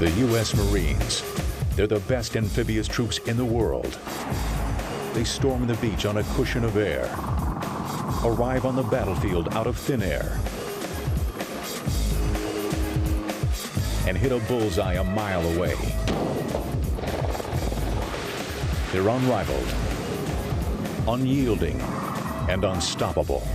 The U.S. Marines. They're the best amphibious troops in the world. They storm the beach on a cushion of air, arrive on the battlefield out of thin air, and hit a bullseye a mile away. They're unrivaled, unyielding, and unstoppable.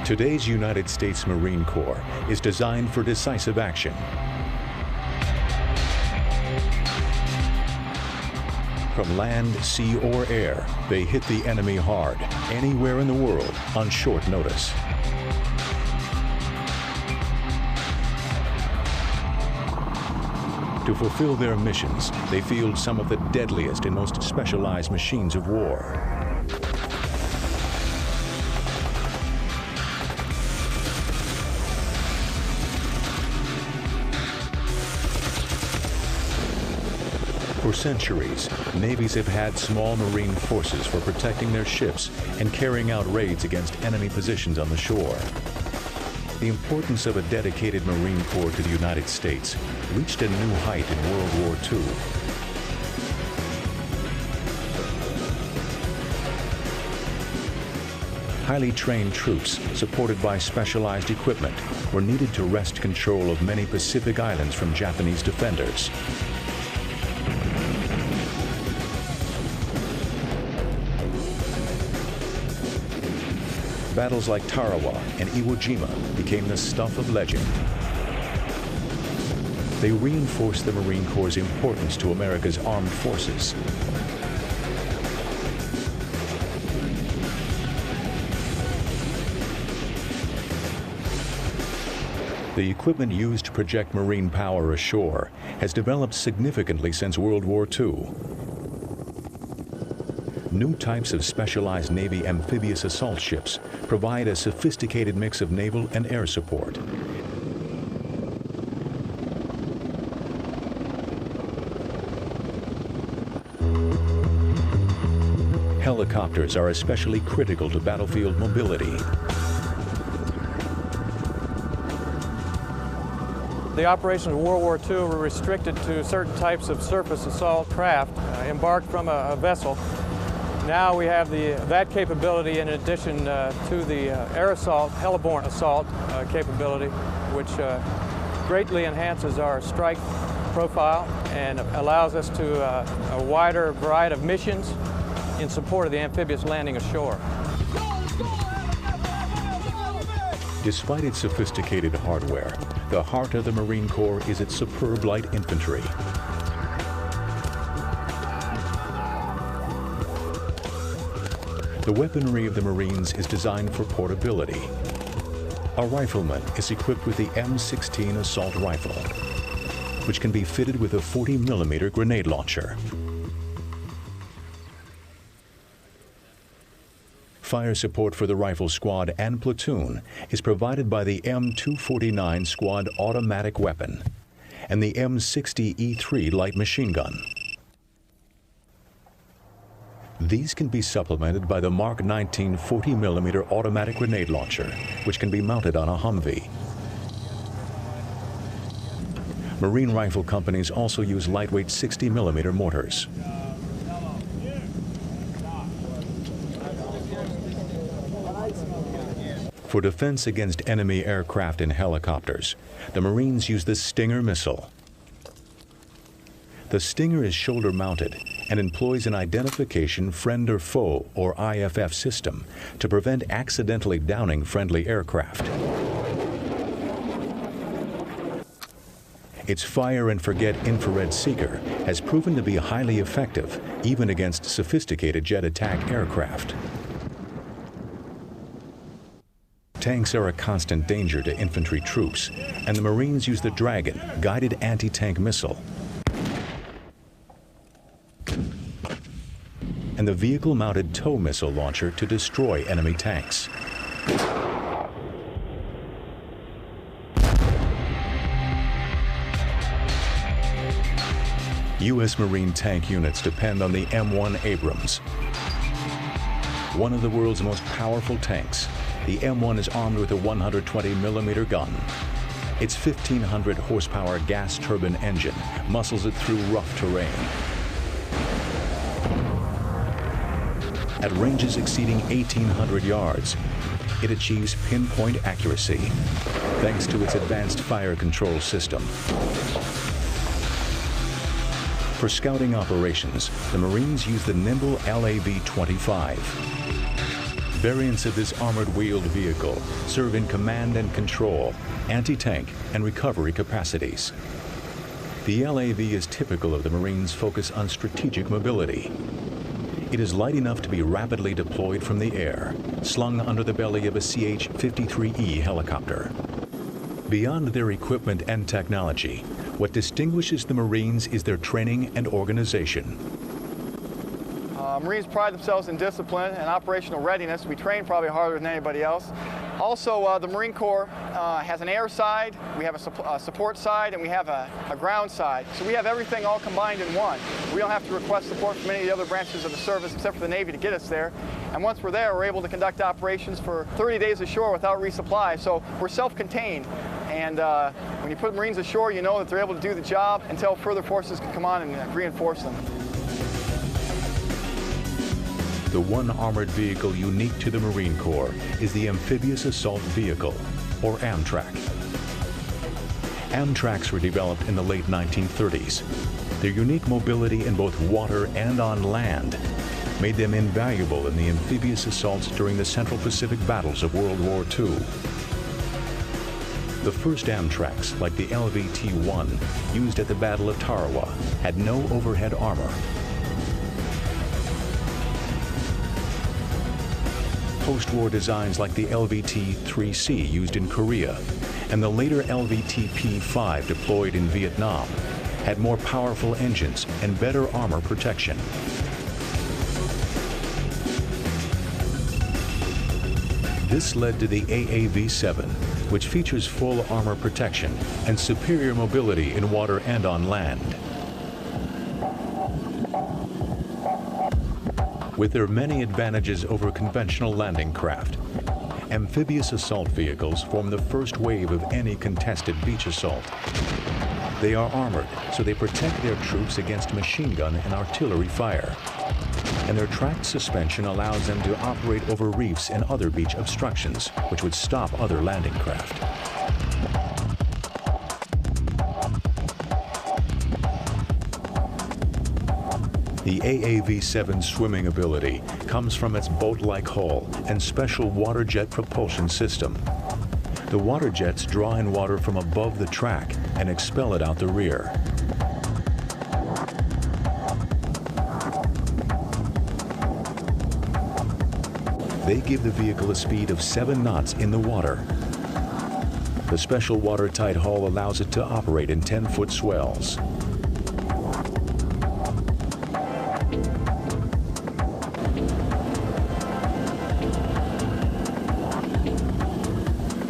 Today's United States Marine Corps is designed for decisive action. From land, sea, or air, they hit the enemy hard, anywhere in the world, on short notice. To fulfill their missions, they field some of the deadliest and most specialized machines of war. For centuries, navies have had small marine forces for protecting their ships and carrying out raids against enemy positions on the shore. The importance of a dedicated Marine Corps to the United States reached a new height in World War II. Highly trained troops, supported by specialized equipment, were needed to wrest control of many Pacific islands from Japanese defenders. Battles like Tarawa and Iwo Jima became the stuff of legend. They reinforced the Marine Corps' importance to America's armed forces. The equipment used to project marine power ashore has developed significantly since World War II. New types of specialized Navy amphibious assault ships provide a sophisticated mix of naval and air support. Helicopters are especially critical to battlefield mobility. The operations of World War II were restricted to certain types of surface assault craft embarked from a vessel. Now we have that capability in addition to the air assault, heliborne assault capability, which greatly enhances our strike profile and allows us to a wider variety of missions in support of the amphibious landing ashore. Despite its sophisticated hardware, the heart of the Marine Corps is its superb light infantry. The weaponry of the Marines is designed for portability. A rifleman is equipped with the M16 assault rifle, which can be fitted with a 40mm grenade launcher. Fire support for the rifle squad and platoon is provided by the M249 squad automatic weapon and the M60E3 light machine gun. These can be supplemented by the Mark 19 40mm automatic grenade launcher, which can be mounted on a Humvee. Marine rifle companies also use lightweight 60mm mortars. For defense against enemy aircraft and helicopters, the Marines use the Stinger missile. The Stinger is shoulder-mounted and employs an identification friend or foe, or IFF system, to prevent accidentally downing friendly aircraft. Its fire-and-forget infrared seeker has proven to be highly effective, even against sophisticated jet attack aircraft. Tanks are a constant danger to infantry troops, and the Marines use the Dragon, guided anti-tank missile, and the vehicle-mounted tow missile launcher to destroy enemy tanks. U.S. Marine tank units depend on the M1 Abrams. One of the world's most powerful tanks, the M1 is armed with a 120mm gun. Its 1,500 horsepower gas turbine engine muscles it through rough terrain. At ranges exceeding 1,800 yards, it achieves pinpoint accuracy thanks to its advanced fire control system. For scouting operations, the Marines use the nimble LAV-25. Variants of this armored wheeled vehicle serve in command and control, anti-tank, and recovery capacities. The LAV is typical of the Marines' focus on strategic mobility. It is light enough to be rapidly deployed from the air, slung under the belly of a CH-53E helicopter. Beyond their equipment and technology, what distinguishes the Marines is their training and organization. Marines pride themselves in discipline and operational readiness. We train probably harder than anybody else. Also, the Marine Corps has an air side, we have a support side, and we have a ground side. So we have everything all combined in one. We don't have to request support from any of the other branches of the service except for the Navy to get us there. And once we're there, we're able to conduct operations for 30 days ashore without resupply. So we're self-contained. And when you put Marines ashore, you know that they're able to do the job until further forces can come on and reinforce them. The one armored vehicle unique to the Marine Corps is the Amphibious Assault Vehicle, or Amtrak. Amtraks were developed in the late 1930s. Their unique mobility in both water and on land made them invaluable in the amphibious assaults during the Central Pacific battles of World War II. The first Amtraks, like the LV-T1, used at the Battle of Tarawa, had no overhead armor. Post-war designs like the LVT-3C used in Korea and the later LVT-P5 deployed in Vietnam had more powerful engines and better armor protection. This led to the AAV-7, which features full armor protection and superior mobility in water and on land. With their many advantages over conventional landing craft, amphibious assault vehicles form the first wave of any contested beach assault. They are armored, so they protect their troops against machine gun and artillery fire. And their tracked suspension allows them to operate over reefs and other beach obstructions, which would stop other landing craft. The AAV-7's swimming ability comes from its boat-like hull and special water jet propulsion system. The water jets draw in water from above the track and expel it out the rear. They give the vehicle a speed of 7 knots in the water. The special watertight hull allows it to operate in 10-foot swells.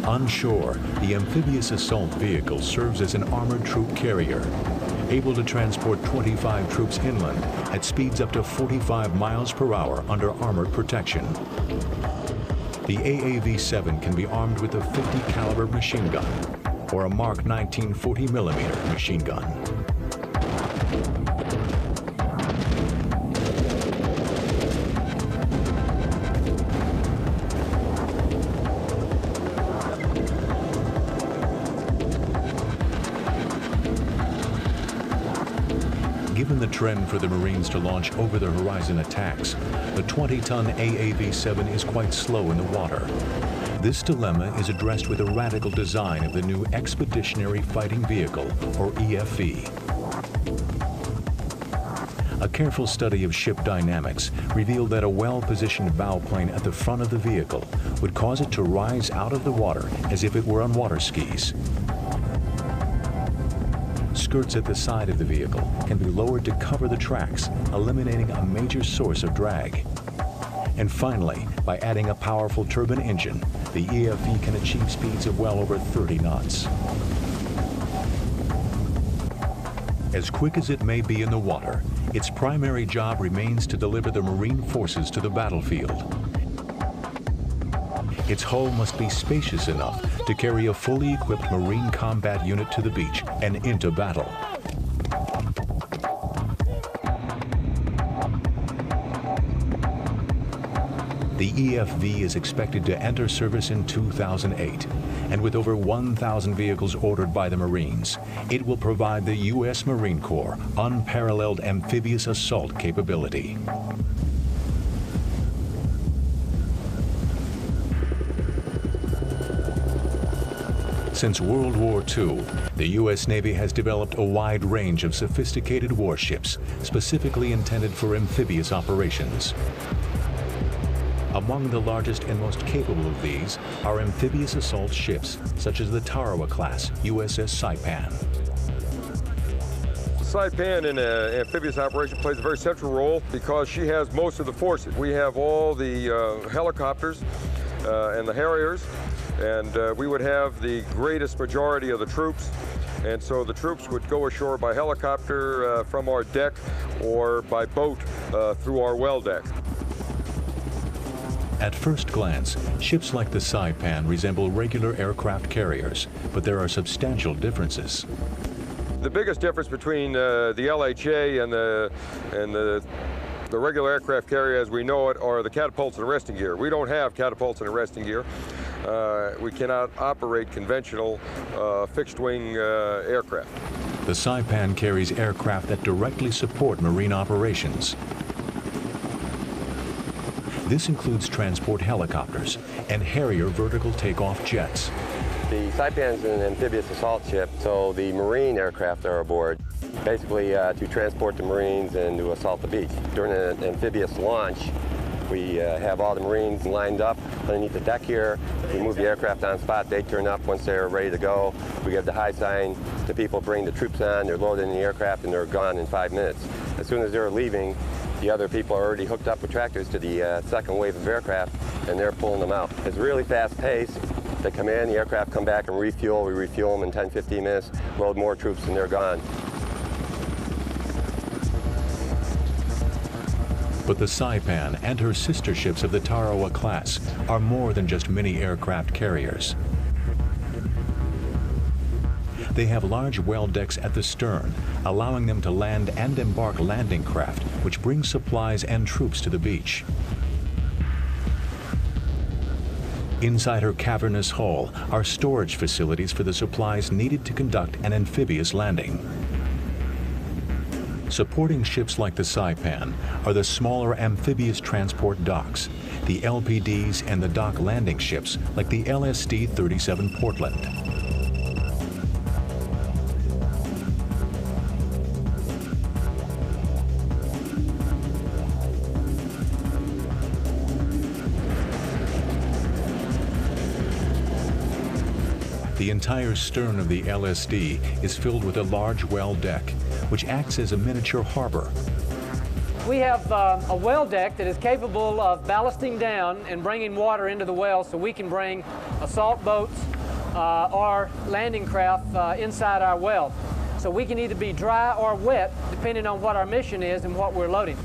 On shore, the amphibious assault vehicle serves as an armored troop carrier, able to transport 25 troops inland at speeds up to 45 miles per hour under armored protection. The AAV-7 can be armed with a 50 caliber machine gun or a Mark 19 40mm machine gun. Given the trend for the Marines to launch over-the-horizon attacks, the 20-ton AAV-7 is quite slow in the water. This dilemma is addressed with a radical design of the new Expeditionary Fighting Vehicle, or EFV. A careful study of ship dynamics revealed that a well-positioned bow plane at the front of the vehicle would cause it to rise out of the water as if it were on water skis. Skirts at the side of the vehicle can be lowered to cover the tracks, eliminating a major source of drag. And finally, by adding a powerful turbine engine, the EFV can achieve speeds of well over 30 knots. As quick as it may be in the water, its primary job remains to deliver the Marine forces to the battlefield. Its hull must be spacious enough to carry a fully equipped Marine combat unit to the beach and into battle. The EFV is expected to enter service in 2008, and with over 1,000 vehicles ordered by the Marines, it will provide the U.S. Marine Corps unparalleled amphibious assault capability. Since World War II, the U.S. Navy has developed a wide range of sophisticated warships specifically intended for amphibious operations. Among the largest and most capable of these are amphibious assault ships, such as the Tarawa-class USS Saipan. Saipan in an amphibious operation plays a very central role because she has most of the forces. We have all the helicopters and the Harriers, and we would have the greatest majority of the troops. And so the troops would go ashore by helicopter from our deck or by boat through our well deck. At first glance, ships like the Saipan resemble regular aircraft carriers, but there are substantial differences. The biggest difference between the LHA and the regular aircraft carrier as we know it are the catapults and arresting gear. We don't have catapults and arresting gear. We cannot operate conventional fixed-wing aircraft. The Saipan carries aircraft that directly support Marine operations. This includes transport helicopters and Harrier vertical takeoff jets. The Saipan is an amphibious assault ship, so the Marine aircraft are aboard, basically to transport the Marines and to assault the beach. During an amphibious launch, we have all the Marines lined up underneath the deck here. We move the aircraft on spot. They turn up once they're ready to go. We give the high sign. The people bring the troops on. They're loaded in the aircraft, and they're gone in 5 minutes. As soon as they're leaving, the other people are already hooked up with tractors to the second wave of aircraft, and they're pulling them out. It's really fast paced. They come in, the aircraft come back and refuel. We refuel them in 10, 15 minutes, load more troops, and they're gone. But the Saipan and her sister ships of the Tarawa class are more than just mini aircraft carriers. They have large well decks at the stern, allowing them to land and embark landing craft, which bring supplies and troops to the beach. Inside her cavernous hull are storage facilities for the supplies needed to conduct an amphibious landing. Supporting ships like the Saipan are the smaller amphibious transport docks, the LPDs, and the dock landing ships like the LSD-37 Portland. The entire stern of the LSD is filled with a large well deck, which acts as a miniature harbor. We have a well deck that is capable of ballasting down and bringing water into the well so we can bring assault boats or landing craft inside our well. So we can either be dry or wet depending on what our mission is and what we're loading.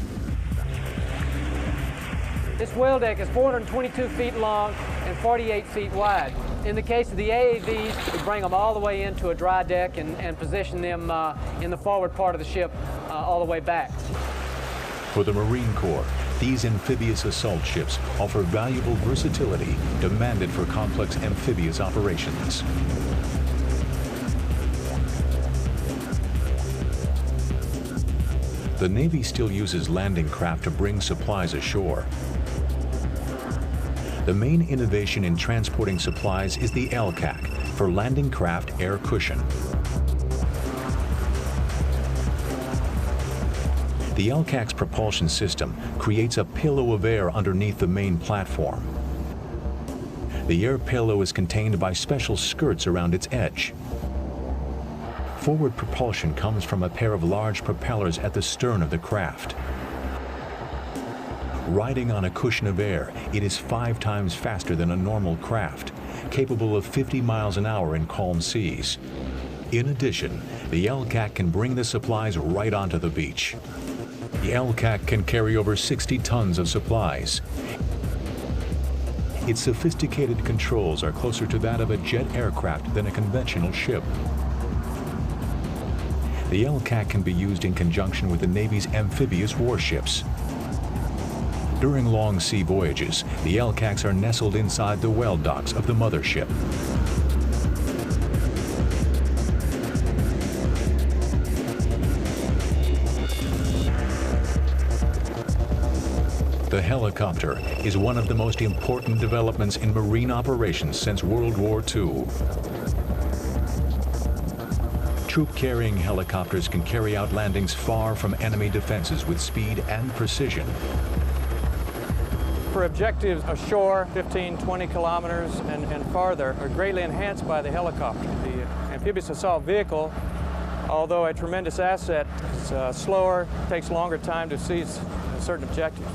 This well deck is 422 feet long and 48 feet wide. In the case of the AAVs, we bring them all the way into a dry deck and position them in the forward part of the ship all the way back. For the Marine Corps, these amphibious assault ships offer valuable versatility demanded for complex amphibious operations. The Navy still uses landing craft to bring supplies ashore. The main innovation in transporting supplies is the LCAC, for Landing Craft Air Cushion. The LCAC's propulsion system creates a pillow of air underneath the main platform. The air pillow is contained by special skirts around its edge. Forward propulsion comes from a pair of large propellers at the stern of the craft. Riding on a cushion of air, it is 5 times faster than a normal craft, capable of 50 miles an hour in calm seas. In addition, the LCAC can bring the supplies right onto the beach. The LCAC can carry over 60 tons of supplies. Its sophisticated controls are closer to that of a jet aircraft than a conventional ship. The LCAC can be used in conjunction with the Navy's amphibious warships. During long sea voyages, the LCACs are nestled inside the well docks of the mothership. The helicopter is one of the most important developments in marine operations since World War II. Troop-carrying helicopters can carry out landings far from enemy defenses with speed and precision. For objectives ashore, 15, 20 kilometers and farther, are greatly enhanced by the helicopter. The amphibious assault vehicle, although a tremendous asset, is slower, takes longer time to seize certain objectives.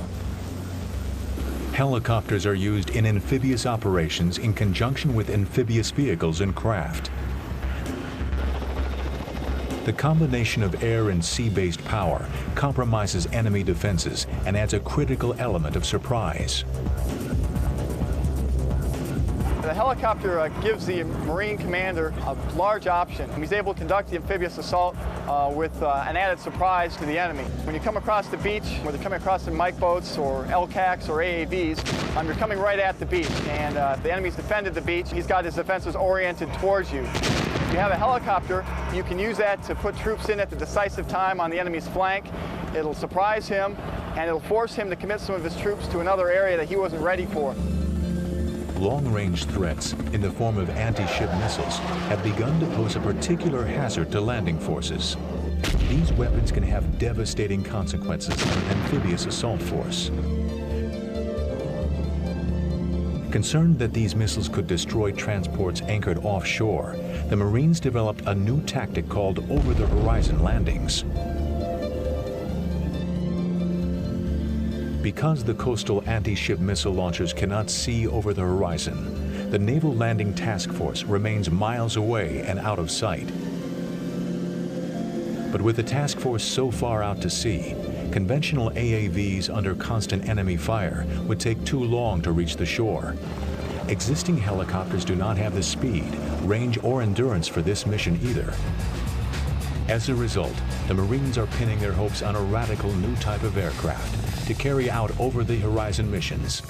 Helicopters are used in amphibious operations in conjunction with amphibious vehicles and craft. The combination of air and sea-based power compromises enemy defenses and adds a critical element of surprise. The helicopter gives the Marine commander a large option. He's able to conduct the amphibious assault with an added surprise to the enemy. When you come across the beach, whether you're coming across in Mike boats or LCACs or AAVs, you're coming right at the beach. And if the enemy's defended the beach, he's got his defenses oriented towards you. If you have a helicopter, you can use that to put troops in at the decisive time on the enemy's flank. It'll surprise him, and it'll force him to commit some of his troops to another area that he wasn't ready for. Long-range threats in the form of anti-ship missiles have begun to pose a particular hazard to landing forces. These weapons can have devastating consequences on an amphibious assault force. Concerned that these missiles could destroy transports anchored offshore, the Marines developed a new tactic called over-the-horizon landings. Because the coastal anti-ship missile launchers cannot see over the horizon, the Naval Landing Task Force remains miles away and out of sight. But with the task force so far out to sea, conventional AAVs under constant enemy fire would take too long to reach the shore. Existing helicopters do not have the speed, range, or endurance for this mission either. As a result, the Marines are pinning their hopes on a radical new type of aircraft to carry out over-the-horizon missions,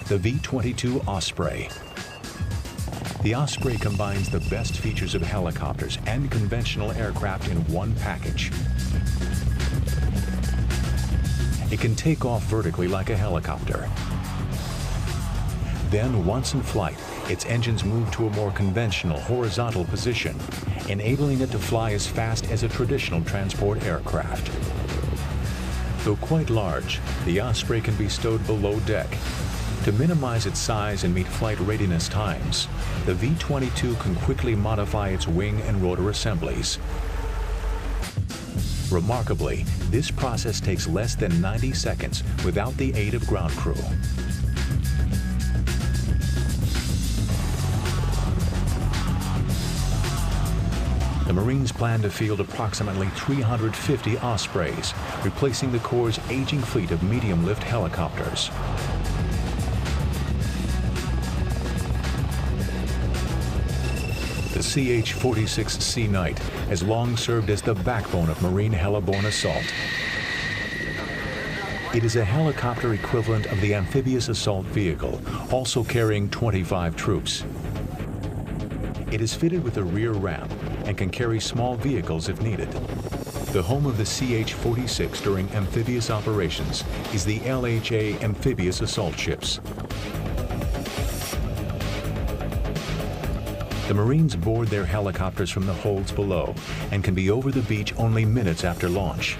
the V-22 Osprey. The Osprey combines the best features of helicopters and conventional aircraft in one package. It can take off vertically like a helicopter. Then, once in flight, its engines move to a more conventional horizontal position, enabling it to fly as fast as a traditional transport aircraft. Though quite large, the Osprey can be stowed below deck. To minimize its size and meet flight readiness times, the V-22 can quickly modify its wing and rotor assemblies. Remarkably, this process takes less than 90 seconds without the aid of ground crew. The Marines plan to field approximately 350 Ospreys, replacing the Corps' aging fleet of medium-lift helicopters. The CH-46 Sea Knight has long served as the backbone of Marine heliborne assault. It is a helicopter equivalent of the amphibious assault vehicle, also carrying 25 troops. It is fitted with a rear ramp and can carry small vehicles if needed. The home of the CH-46 during amphibious operations is the LHA amphibious assault ships. The Marines board their helicopters from the holds below and can be over the beach only minutes after launch.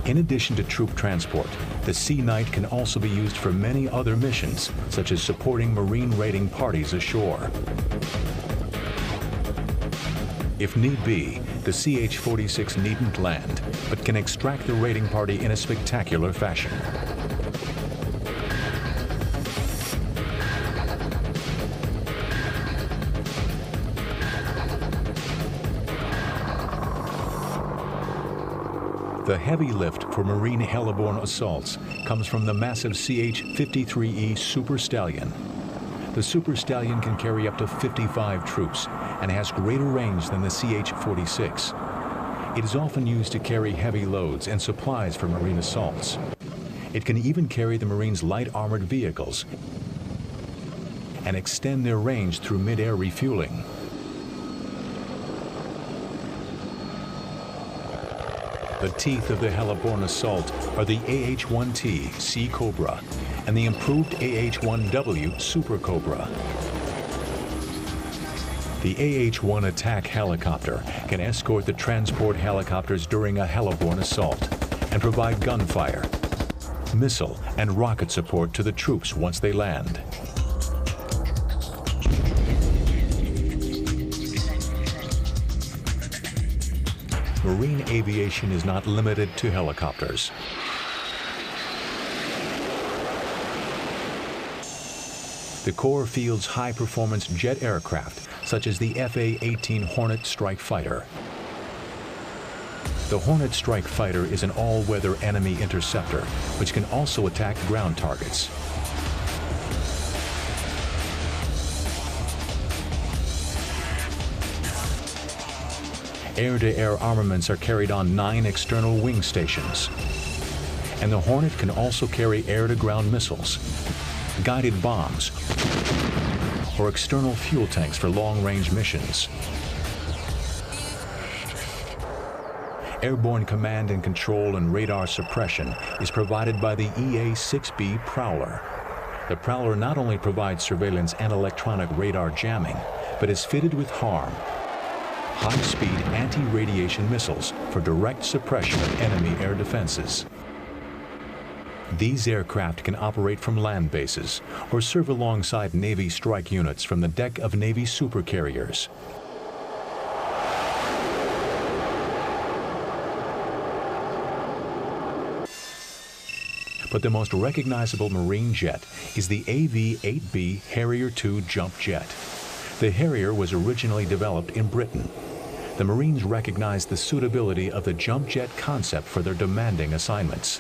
In addition to troop transport, the Sea Knight can also be used for many other missions, such as supporting Marine raiding parties ashore. If need be, the CH-46 needn't land, but can extract the raiding party in a spectacular fashion. The heavy lift for Marine heliborne assaults comes from the massive CH-53E Super Stallion. The Super Stallion can carry up to 55 troops and has greater range than the CH-46. It is often used to carry heavy loads and supplies for Marine assaults. It can even carry the Marines' light armored vehicles and extend their range through mid-air refueling. The teeth of the heliborne assault are the AH-1T Sea Cobra and the improved AH-1W Super Cobra. The AH-1 attack helicopter can escort the transport helicopters during a heliborne assault and provide gunfire, missile, and rocket support to the troops once they land. Marine aviation is not limited to helicopters. The Corps fields high-performance jet aircraft, such as the FA-18 Hornet Strike Fighter. The Hornet Strike Fighter is an all-weather enemy interceptor, which can also attack ground targets. Air-to-air armaments are carried on 9 external wing stations. And the Hornet can also carry air-to-ground missiles, guided bombs, or external fuel tanks for long-range missions. Airborne command and control and radar suppression is provided by the EA-6B Prowler. The Prowler not only provides surveillance and electronic radar jamming, but is fitted with HARM, high-speed anti-radiation missiles for direct suppression of enemy air defenses. These aircraft can operate from land bases or serve alongside Navy strike units from the deck of Navy supercarriers. But the most recognizable Marine jet is the AV-8B Harrier II jump jet. The Harrier was originally developed in Britain. The Marines recognized the suitability of the jump jet concept for their demanding assignments.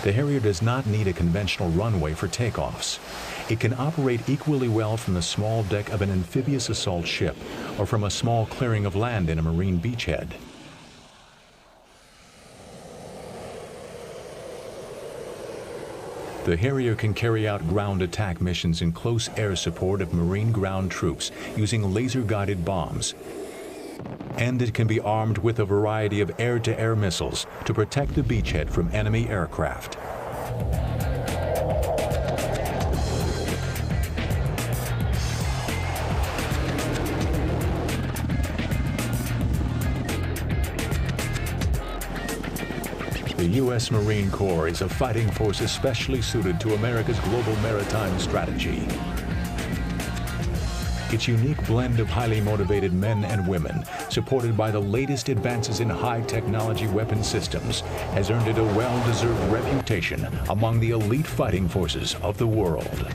The Harrier does not need a conventional runway for takeoffs. It can operate equally well from the small deck of an amphibious assault ship or from a small clearing of land in a Marine beachhead. The Harrier can carry out ground attack missions in close air support of Marine ground troops using laser-guided bombs. And it can be armed with a variety of air-to-air missiles to protect the beachhead from enemy aircraft. The U.S. Marine Corps is a fighting force especially suited to America's global maritime strategy. Its unique blend of highly motivated men and women, supported by the latest advances in high-technology weapon systems, has earned it a well-deserved reputation among the elite fighting forces of the world.